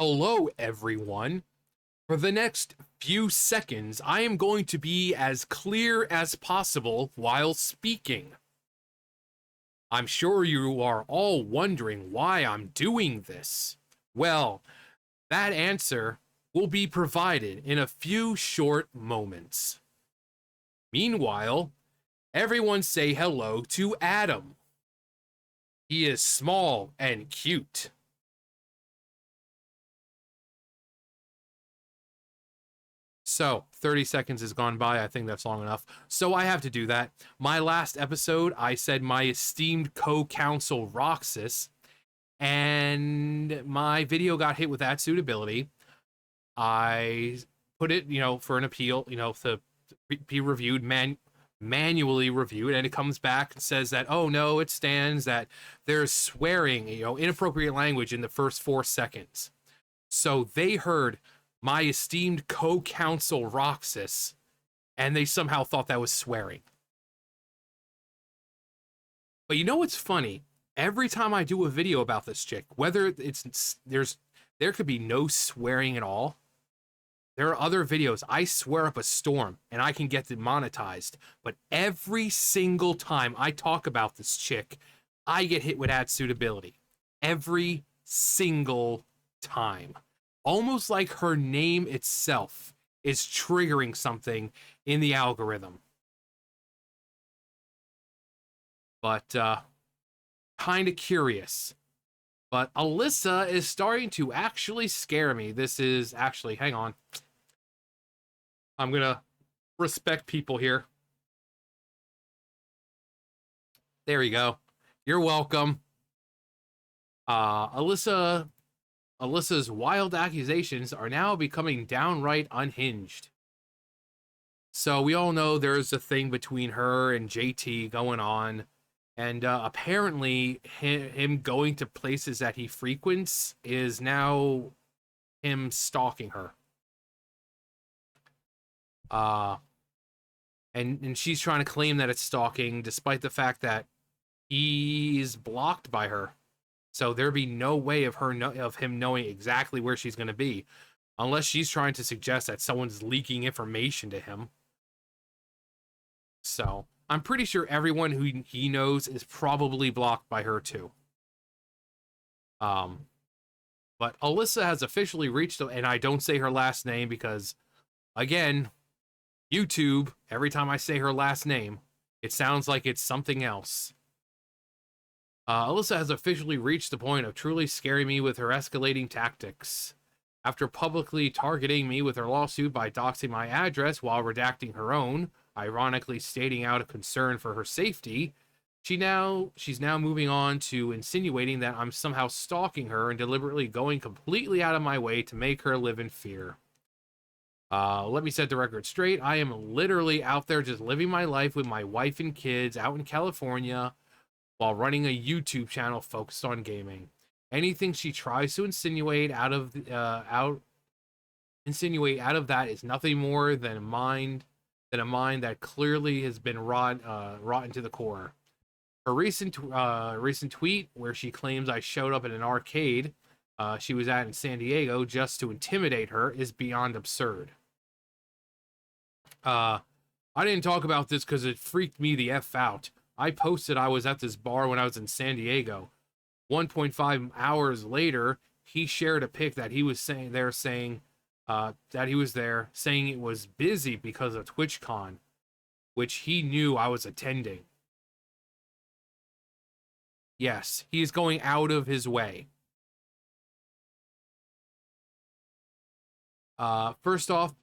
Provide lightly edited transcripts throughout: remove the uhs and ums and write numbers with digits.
Hello, everyone. For the next few seconds, I am going to be as clear as possible while speaking. I'm sure you are all wondering why I'm doing this. Well, that answer will be provided in a few short moments. Meanwhile, everyone say hello to Adam. He is small and cute. So, 30 seconds has gone by. I think that's long enough. So, I have to do that. My last episode, I said my esteemed co counsel Roxas, and my video got hit with ad suitability. I put it, for an appeal, to be reviewed, manually reviewed, and it comes back and says that, oh no, it stands that there's swearing, inappropriate language in the first 4 seconds. So, they heard my esteemed co-counsel Roxas, and they somehow thought that was swearing. But you know what's funny? Every time I do a video about this chick, whether there could be no swearing at all. There are other videos I swear up a storm and I can get demonetized, but every single time I talk about this chick, I get hit with ad suitability. Every single time. Almost like her name itself is triggering something in the algorithm. But, kind of curious. But Alyssa is starting to actually scare me. This is actually, hang on. I'm gonna respect people here. There you go. You're welcome. Alyssa's wild accusations are now becoming downright unhinged. So we all know there's a thing between her and JT going on, and apparently him going to places that he frequents is now him stalking her. And she's trying to claim that it's stalking, despite the fact that he's blocked by her. So there'd be no way of him knowing exactly where she's going to be, unless she's trying to suggest that someone's leaking information to him. So I'm pretty sure everyone who he knows is probably blocked by her too. But Alyssa has officially reached, and I don't say her last name because, again, YouTube, every time I say her last name, it sounds like it's something else. Alyssa has officially reached the point of truly scaring me with her escalating tactics. After publicly targeting me with her lawsuit by doxing my address while redacting her own, ironically stating out a concern for her safety, she's now moving on to insinuating that I'm somehow stalking her and deliberately going completely out of my way to make her live in fear. Let me set the record straight. I am literally out there just living my life with my wife and kids out in California, while running a YouTube channel focused on gaming. Anything she tries to insinuate out of that is nothing more than a mind that clearly has been rotten to the core. Her recent tweet, where she claims I showed up at an arcade she was at in San Diego just to intimidate her, is beyond absurd. I didn't talk about this because it freaked me the F out. I posted I was at this bar when I was in San Diego. 1.5 hours later, he shared a pic that he was saying that he was there, saying it was busy because of TwitchCon, which he knew I was attending. Yes, he is going out of his way. First off,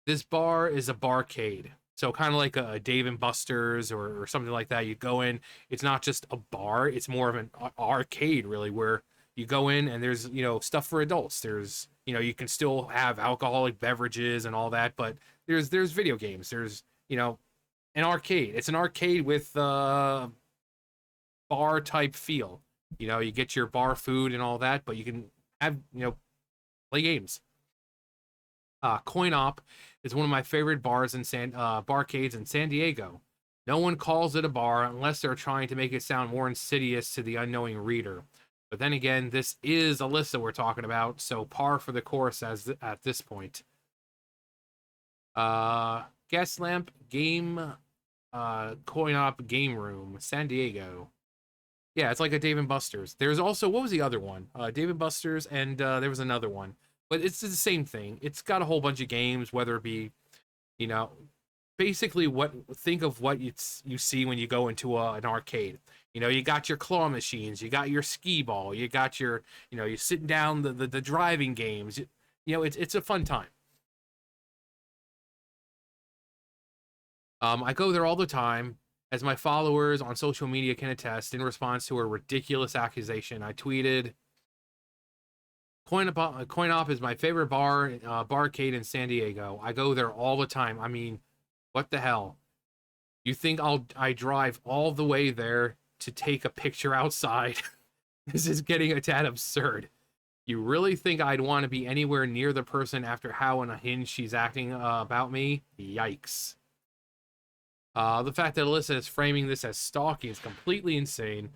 this bar is a barcade. So kind of like a Dave and Buster's or something like that. You go in, it's not just a bar, it's more of an arcade, really, where you go in and there's, stuff for adults. There's, you can still have alcoholic beverages and all that, but there's video games. There's, an arcade. It's an arcade with bar type feel. You get your bar food and all that, but you can have, play games. Coin Op is one of my favorite bars in barcades in San Diego. No one calls it a bar unless they're trying to make it sound more insidious to the unknowing reader. But then again, this is Alyssa we're talking about, so par for the course at this point. Gas lamp game, coin op game room, San Diego. Yeah, it's like a Dave and Buster's. There's also, what was the other one? Dave and Buster's, and there was another one, but it's the same thing. It's got a whole bunch of games, whether it be, you know, basically think of what you see when you go into an arcade. You know, you got your claw machines, you got your skee ball, you got your, you're sitting down the driving games. It's a fun time. I go there all the time, as my followers on social media can attest. In response to a ridiculous accusation, I tweeted, Coin Op is my favorite barcade in San Diego. I go there all the time. I mean, what the hell? You think I drive all the way there to take a picture outside? This is getting a tad absurd. You really think I'd want to be anywhere near the person after how unhinged she's acting about me? Yikes. The fact that Alyssa is framing this as stalking is completely insane.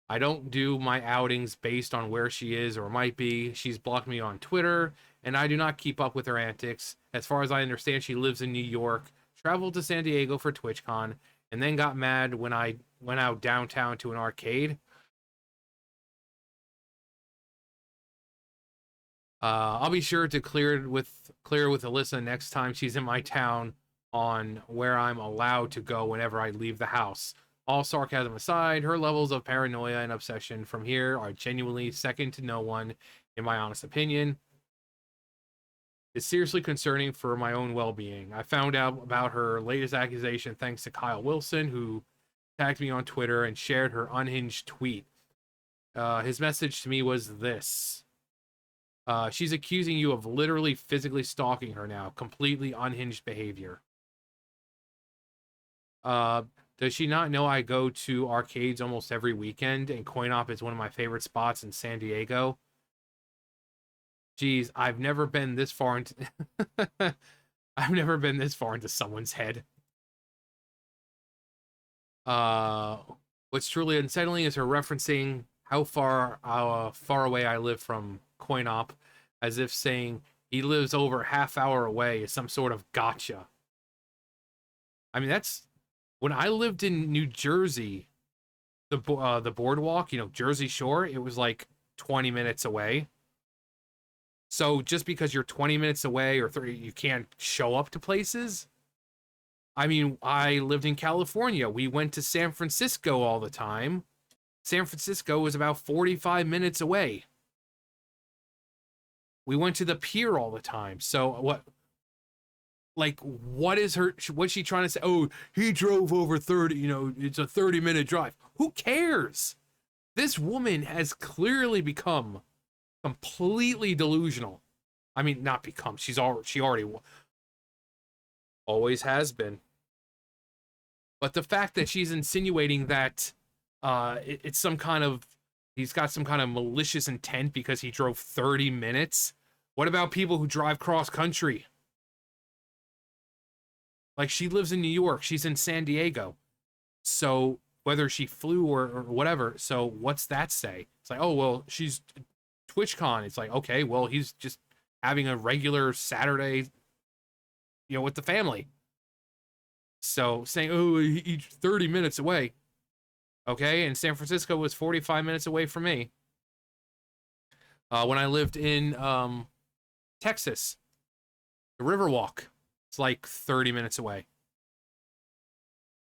I don't do my outings based on where she is or might be. She's blocked me on Twitter, and I do not keep up with her antics. As far as I understand, she lives in New York, traveled to San Diego for TwitchCon, and then got mad when I went out downtown to an arcade. I'll be sure to clear with Alyssa next time she's in my town on where I'm allowed to go whenever I leave the house. All sarcasm aside, her levels of paranoia and obsession from here are genuinely second to no one, in my honest opinion. It's seriously concerning for my own well-being. I found out about her latest accusation thanks to Kyle Wilson, who tagged me on Twitter and shared her unhinged tweet. His message to me was this. She's accusing you of literally physically stalking her now. Completely unhinged behavior. Does she not know I go to arcades almost every weekend, and Coin Op is one of my favorite spots in San Diego? Geez, I've never been this far into I've never been this far into someone's head. What's truly unsettling is her referencing how far away I live from Coin Op, as if saying he lives over half hour away is some sort of gotcha. I mean, that's when I lived in New Jersey, the boardwalk, Jersey Shore, it was like 20 minutes away. So just because you're 20 minutes away or 30, you can't show up to places. I mean, I lived in California. We went to San Francisco all the time. San Francisco was about 45 minutes away. We went to the pier all the time. So what's she trying to say? Oh, he drove over 30, it's a 30-minute drive. Who cares? This woman has clearly become completely delusional. I mean, not become. She already always has been. But the fact that she's insinuating that it's some kind of, he's got some kind of malicious intent because he drove 30 minutes. What about people who drive cross country? Like, she lives in New York. She's in San Diego. So whether she flew or whatever. So what's that say? It's like, oh, well, she's TwitchCon. It's like, okay, well, he's just having a regular Saturday, with the family. So saying, oh, he's 30 minutes away. Okay, and San Francisco was 45 minutes away from me. When I lived in Texas, the Riverwalk, it's like 30 minutes away.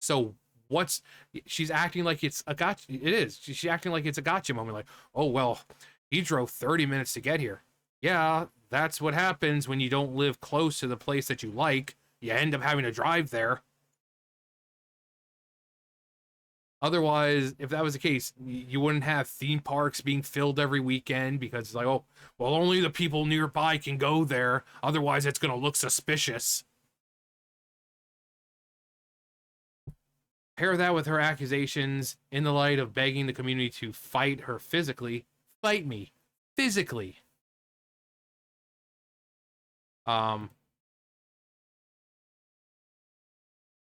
So she's acting like it's a gotcha. It is. She's acting like it's a gotcha moment. Like, oh, well, he drove 30 minutes to get here. Yeah, that's what happens when you don't live close to the place that you like. You end up having to drive there. Otherwise, if that was the case, you wouldn't have theme parks being filled every weekend because it's like, oh, well, only the people nearby can go there. Otherwise, it's going to look suspicious. Pair that with her accusations in the light of begging the community to fight her physically. Fight me. Physically.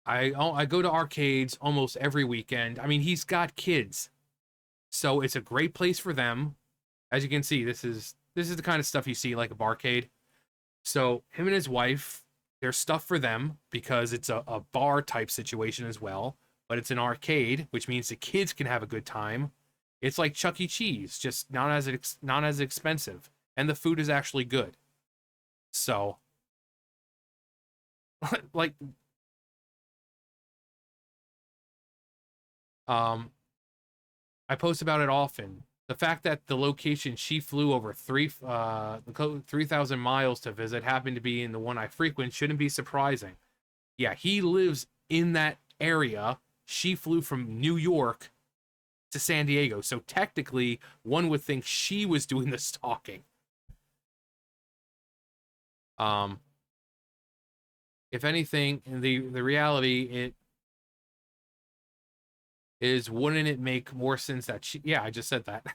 I go to arcades almost every weekend. I mean, he's got kids, so it's a great place for them. As you can see, this is the kind of stuff you see like a barcade. So him and his wife, there's stuff for them because it's a bar type situation as well, but it's an arcade, which means the kids can have a good time. It's like Chuck E. Cheese, just not as expensive, and the food is actually good. So, like, um, I post about it often. The fact that the location she flew over 3,000 miles to visit happened to be in the one I frequent shouldn't be surprising. Yeah, he lives in that area. She flew from New York to San Diego, so technically, one would think she was doing the stalking. Um, if anything, in the reality, it is wouldn't it make more sense that she? Yeah, I just said that.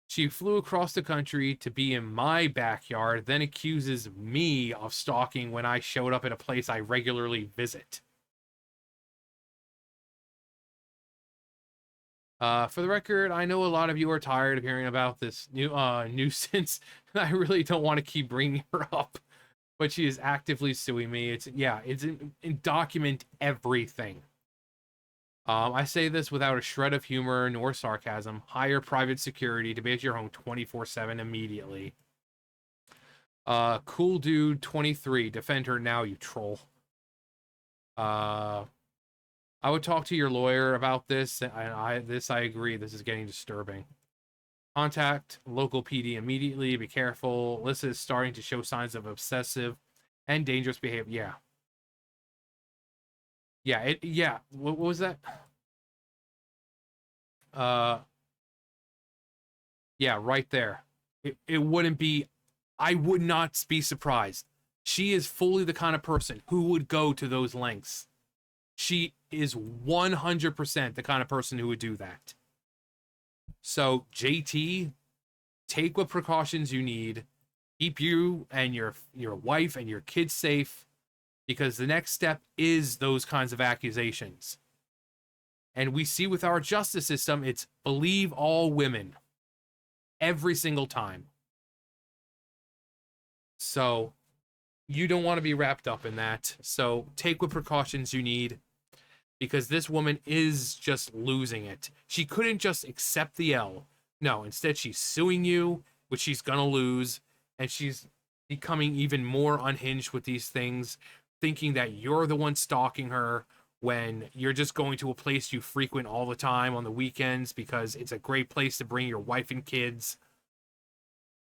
She flew across the country to be in my backyard, then accuses me of stalking when I showed up at a place I regularly visit. For the record, I know a lot of you are tired of hearing about this new nuisance. I really don't want to keep bringing her up, but she is actively suing me. It's in document everything. I say this without a shred of humor nor sarcasm. Hire private security to be at your home 24/7 immediately. Cool dude 23. Defend her now, you troll. Uh, I would talk to your lawyer about this. I agree. This is getting disturbing. Contact local PD immediately. Be careful. Alyssa is starting to show signs of obsessive and dangerous behavior. Yeah. Yeah. What was that? Uh, yeah, right there. It wouldn't be, I would not be surprised. She is fully the kind of person who would go to those lengths. She is 100% the kind of person who would do that. So, JT, take what precautions you need. Keep you and your wife and your kids safe because the next step is those kinds of accusations. And we see with our justice system, it's believe all women every single time. So you don't want to be wrapped up in that. So take what precautions you need because this woman is just losing it. She couldn't just accept the L. No, instead she's suing you, which she's gonna lose, and she's becoming even more unhinged with these things, thinking that you're the one stalking her when you're just going to a place you frequent all the time on the weekends because it's a great place to bring your wife and kids.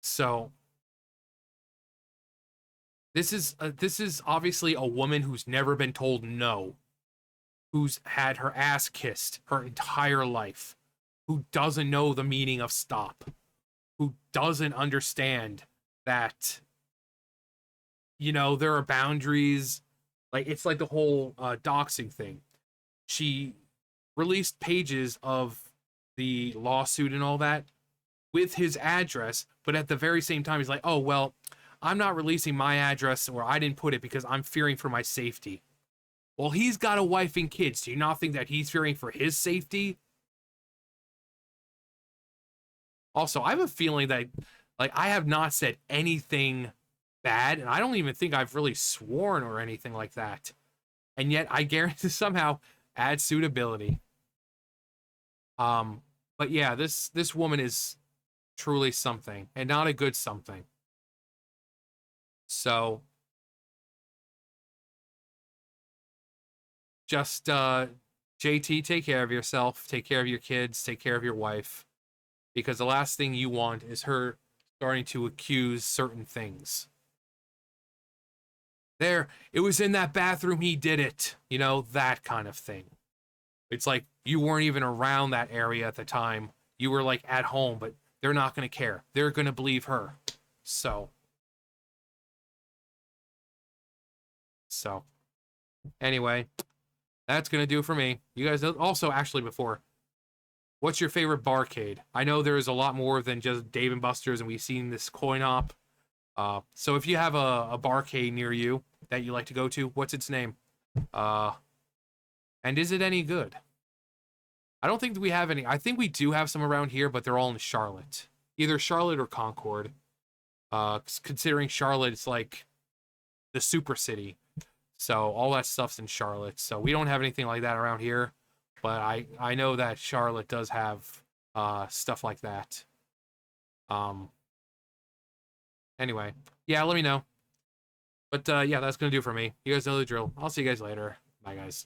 So this is obviously a woman who's never been told no, who's had her ass kissed her entire life, who doesn't know the meaning of stop, who doesn't understand that there are boundaries. Like it's like the whole doxing thing. She released pages of the lawsuit and all that with his address, but at the very same time he's like, "Oh, well, I'm not releasing my address where I didn't put it because I'm fearing for my safety." Well, he's got a wife and kids. Do you not think that he's fearing for his safety? Also, I have a feeling that, like, I have not said anything bad, and I don't even think I've really sworn or anything like that. And yet, I guarantee somehow add suitability. Um, but yeah, this woman is truly something, and not a good something. So just JT, take care of yourself, take care of your kids, take care of your wife, because the last thing you want is her starting to accuse certain things. There, it was in that bathroom he did it, that kind of thing. It's like you weren't even around that area at the time. You were like at home, but they're not going to care. They're going to believe her. So, so anyway, that's going to do it for me. You guys also actually before, what's your favorite barcade? I know there's a lot more than just Dave and Buster's, and we've seen this coin op. So if you have a barcade near you that you like to go to, what's its name? Uh, and is it any good? I don't think we have any. I think we do have some around here, but they're all in Charlotte. either Charlotte or Concord. Considering Charlotte is like the super city, so all that stuff's in Charlotte. So we don't have anything like that around here, but I know that Charlotte does have stuff like that. Anyway, yeah, let me know. But yeah, that's gonna do for me. You guys know the drill. I'll see you guys later. Bye, guys.